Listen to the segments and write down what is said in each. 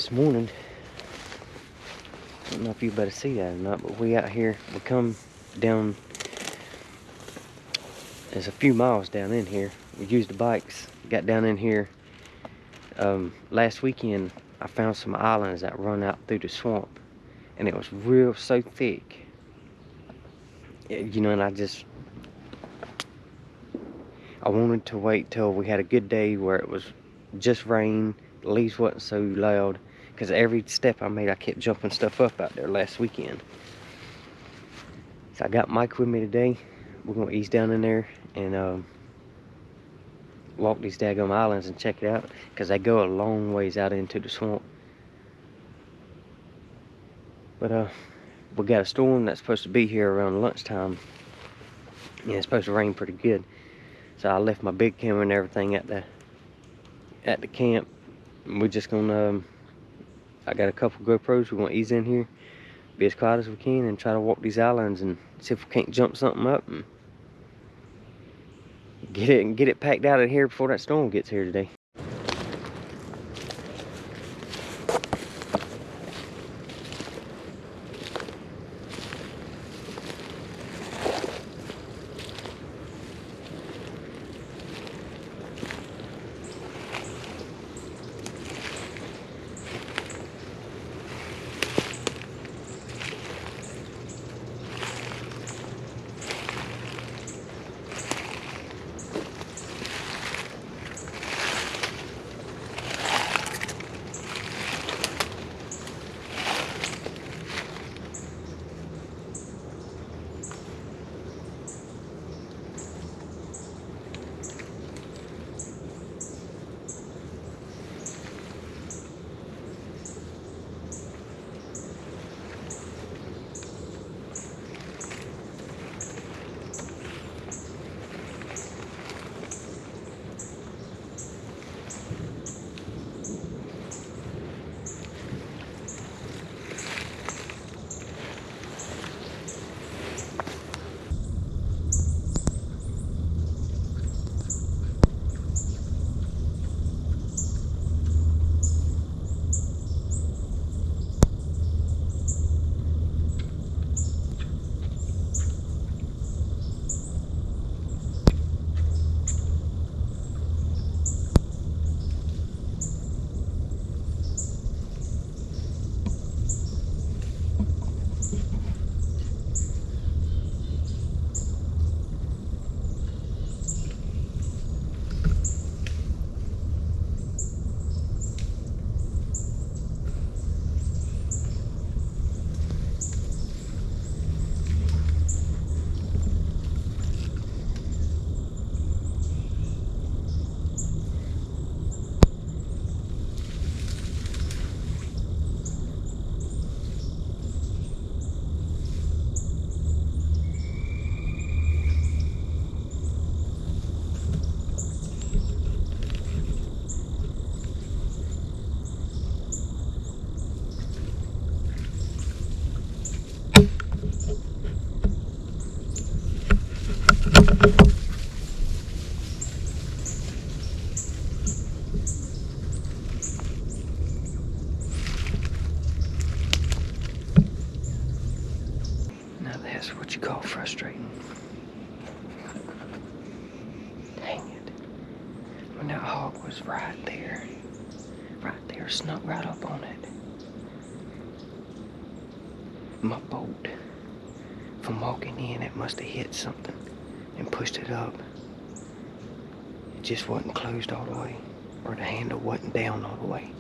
This morning, I don't know if you better see that or not, but we out here, we come down, there's a few miles down in here. We used the bikes, got down in here. Last weekend, I found some islands that run out through the swamp, and it was so thick. You know, and I wanted to wait till we had a good day where it was just rain, the leaves wasn't so loud, because every step I made, I kept jumping stuff up out there last weekend. So I got Mike with me today. We're gonna ease down in there and walk these daggone islands and check it out, because they go a long ways out into the swamp. But we got a storm that's supposed to be here around lunchtime, and it's supposed to rain pretty good. So I left my big camera and everything at the camp. And we're just gonna I got a couple GoPros. We're gonna ease in here, be as quiet as we can, and try to walk these islands and see if we can't jump something up and get it packed out of here before that storm gets here today. Now that's what you call frustrating. Dang it. When that hog was right there, snuck right up on it. My boat, from walking in, it must have hit something and pushed it up. It just wasn't closed all the way, or the handle wasn't down all the way.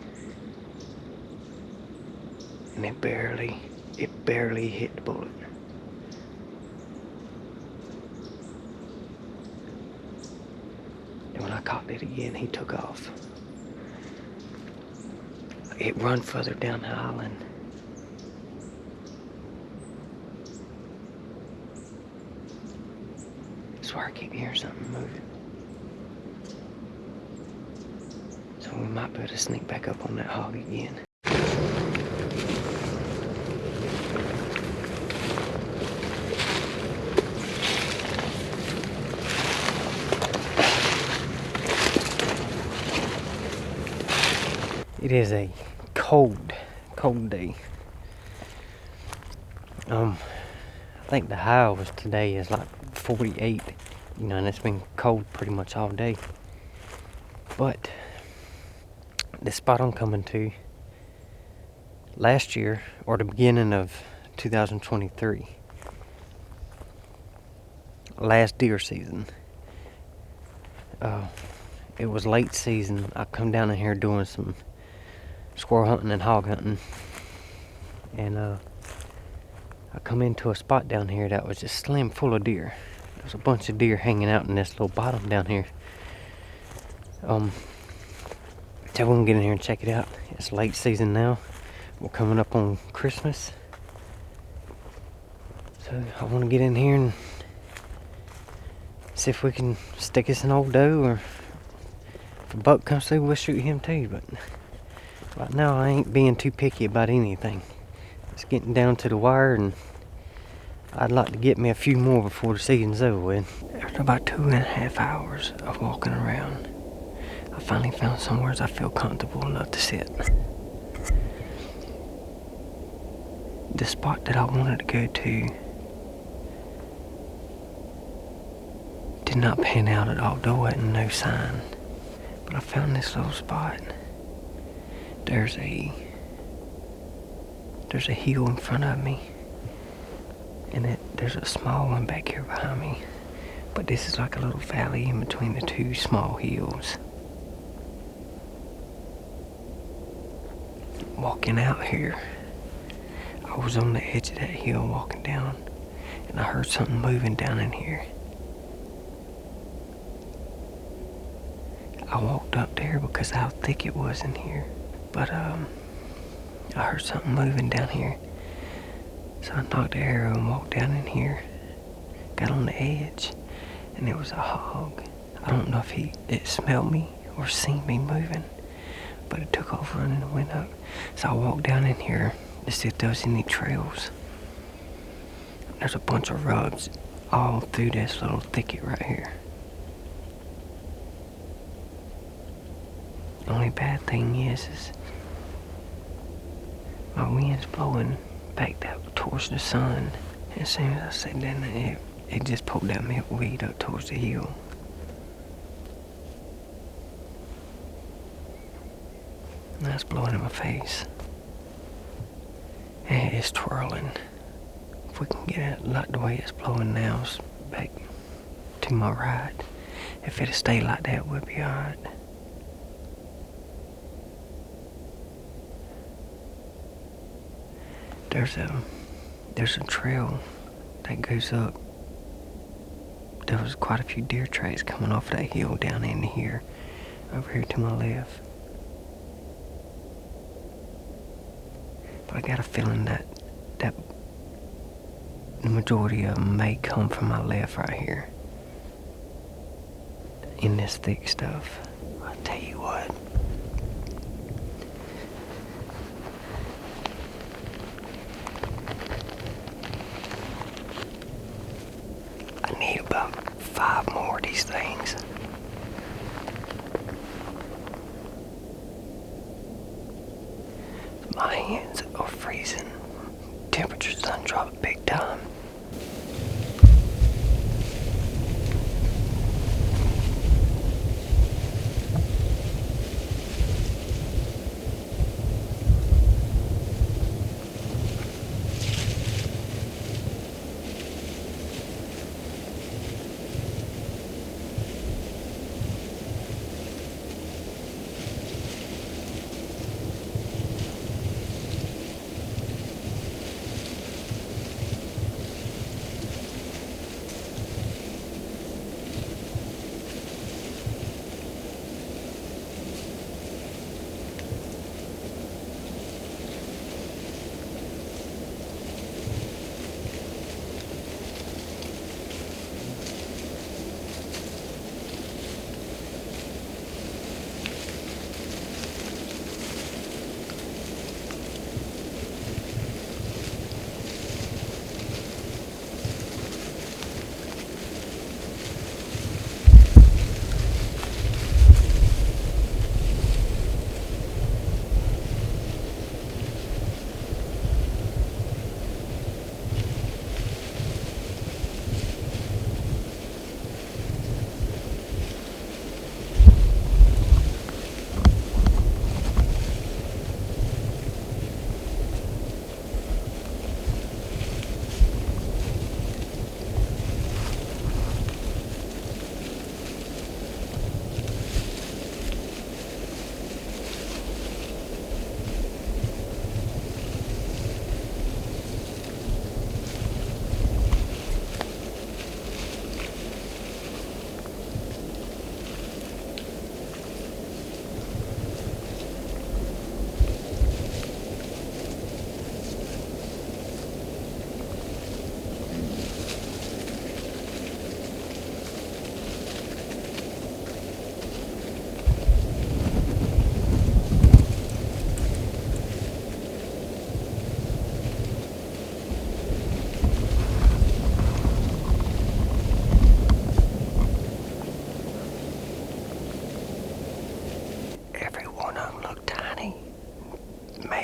And it barely hit the bullet. And when I cocked it again, he took off. It run further down the island. I swear I keep hearing something moving. So we might be able to sneak back up on that hog again. It is a cold day. I think the high was today is like 48, and it's been cold pretty much all day. But the spot I'm coming to, last year, or the beginning of 2023, last deer season, it was late season. I come down in here doing some squirrel hunting and hog hunting, and I come into a spot down here that was just slam full of deer. There was a bunch of deer hanging out in this little bottom down here. So we're gonna get in here and check it out. It's late season now. We're coming up on Christmas, so I want to get in here and see if we can stick us an old doe, or if a buck comes through, we'll shoot him too. But right now, I ain't being too picky about anything. It's getting down to the wire, and I'd like to get me a few more before the season's over with. After about 2.5 hours of walking around, I finally found somewhere I feel comfortable enough to sit. The spot that I wanted to go to did not pan out at all. There wasn't no sign. But I found this little spot. There's a hill in front of me, and there's a small one back here behind me. But this is like a little valley in between the two small hills. Walking out here, I was on the edge of that hill walking down, and I heard something moving down in here. I walked up there because of how thick it was in here, but I heard something moving down here. So I knocked the arrow and walked down in here, got on the edge, and it was a hog. I don't know if it smelled me or seen me moving, but it took over and went up. So I walked down in here to see if there was any trails. There's a bunch of rubs all through this little thicket right here. The only bad thing is my wind's blowing back towards the sun. As soon as I sat down there, it just pulled that milkweed up towards the hill. Now it's blowing in my face. And it's twirling. If we can get it like the way it's blowing now, it's back to my right. If it'll stay like that, we'll be alright. There's a trail that goes up. There was quite a few deer tracks coming off that hill down in here, over here to my left. But I got a feeling that the majority of them may come from my left right here, in this thick stuff. I'll tell you what. I need about 5 more of these things. My hands are freezing. Temperatures done dropped big time.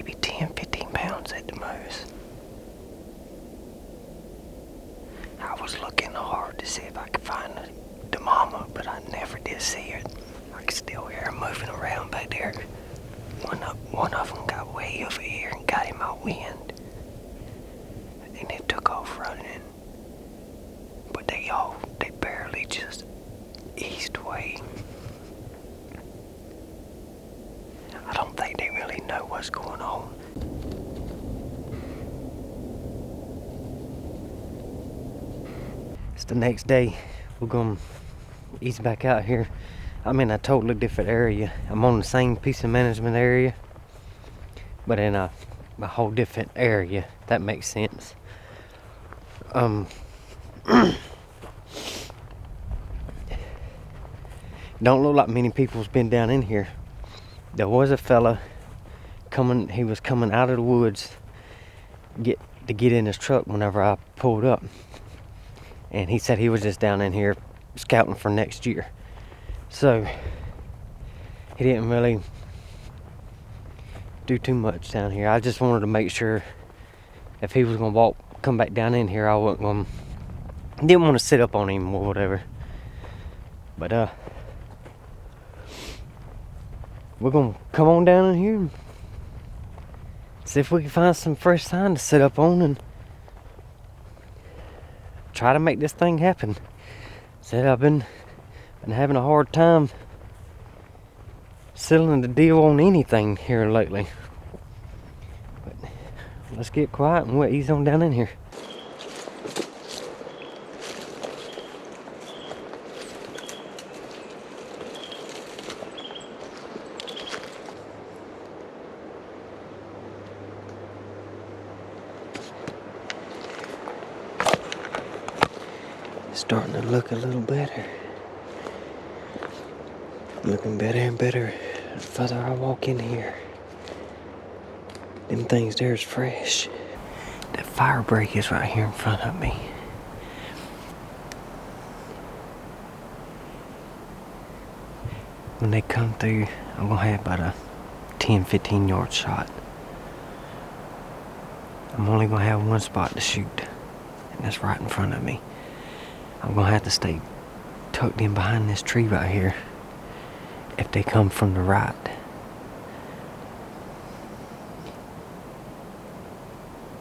maybe 10, 15 pounds at the most. I was looking hard to see if I could find the mama, but I never did see her. I could still hear her moving around back there. One of them got way over here and got in my wind, and it took off running. But they barely just eased away. I don't think they really know what's going on. It's the next day. We're gonna ease back out here. I'm in a totally different area. I'm on the same piece of management area, but in a whole different area. That makes sense. Don't look like many people's been down in here. There was a fella coming. He was coming out of the woods to get in his truck whenever I pulled up, and he said he was just down in here scouting for next year. So he didn't really do too much down here. I just wanted to make sure if he was gonna come back down in here, I didn't want to sit up on him or whatever. But we're gonna come on down in here and see if we can find some fresh sign to sit up on and try to make this thing happen. Said I've been having a hard time sealing the deal on anything here lately. But let's get quiet and we'll ease on down in here. Starting to look a little better. Looking better and better the further I walk in here. Them things there's fresh. That fire break is right here in front of me. When they come through, I'm gonna have about a 10-15 yard shot. I'm only gonna have one spot to shoot, and that's right in front of me. I'm gonna have to stay tucked in behind this tree right here if they come from the right.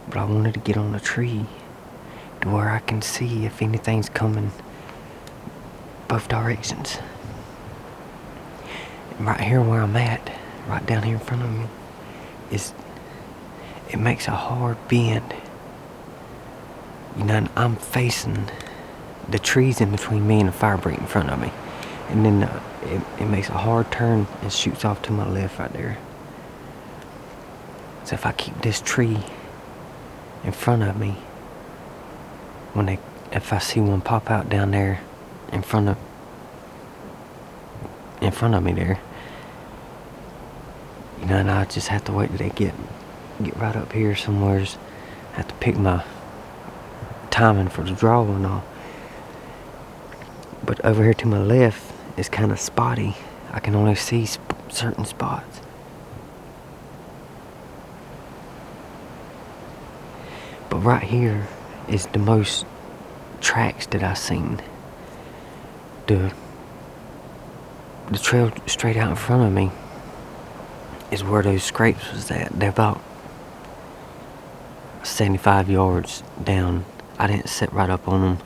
But I wanted to get on a tree to where I can see if anything's coming both directions. And right here where I'm at, right down here in front of me, it makes a hard bend. You know, and I'm facing the trees in between me and the fire break in front of me. And then it makes a hard turn and shoots off to my left right there. So if I keep this tree in front of me, if I see one pop out down there in front of me there, you know, and I just have to wait till they get right up here somewhere. I have to pick my timing for the draw and all. But over here to my left is kind of spotty. I can only see certain spots. But right here is the most tracks that I've seen. The trail straight out in front of me is where those scrapes was at. They're about 75 yards down. I didn't sit right up on them,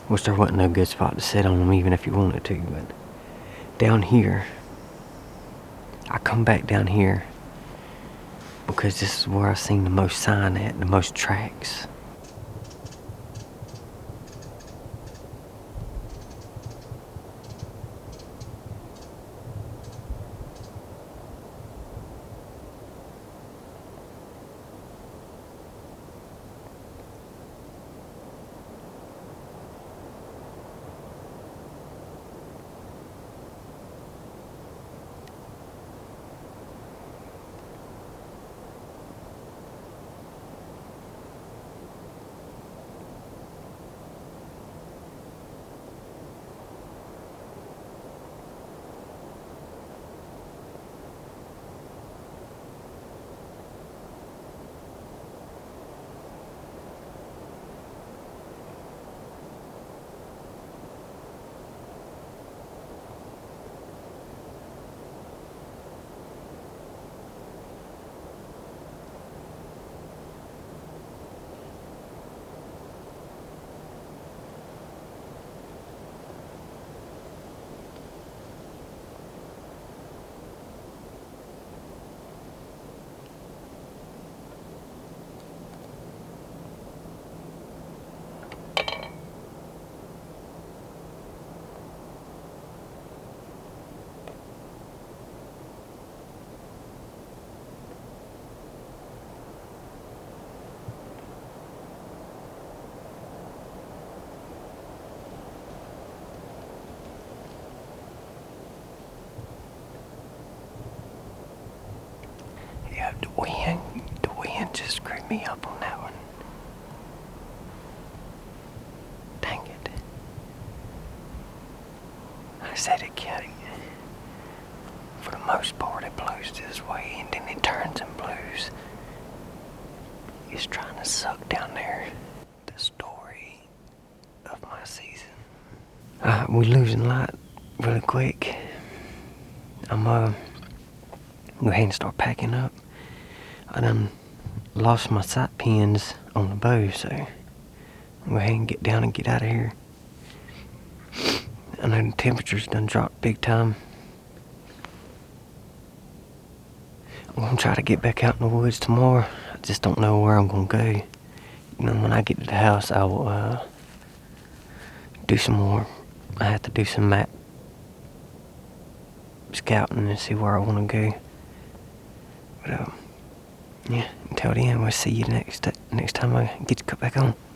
which there wasn't no good spot to sit on them even if you wanted to. But down here, I come back down here because this is where I've seen the most sign at, the most tracks. The wind just screwed me up on that one. Dang it. I said it, Kitty. For the most part, it blows this way, and then it turns and blows. It's trying to suck down there. The story of my season. We're losing light really quick. I'm go ahead and start packing up. I done lost my sight pins on the bow, so I'm go ahead and get down and get out of here. I know the temperature's done dropped big time. I'm gonna try to get back out in the woods tomorrow. I just don't know where I'm gonna go. You know, when I get to the house, I will do some more. I have to do some map scouting and see where I want to go. But yeah, until then, we'll see you next time I get to cut back on.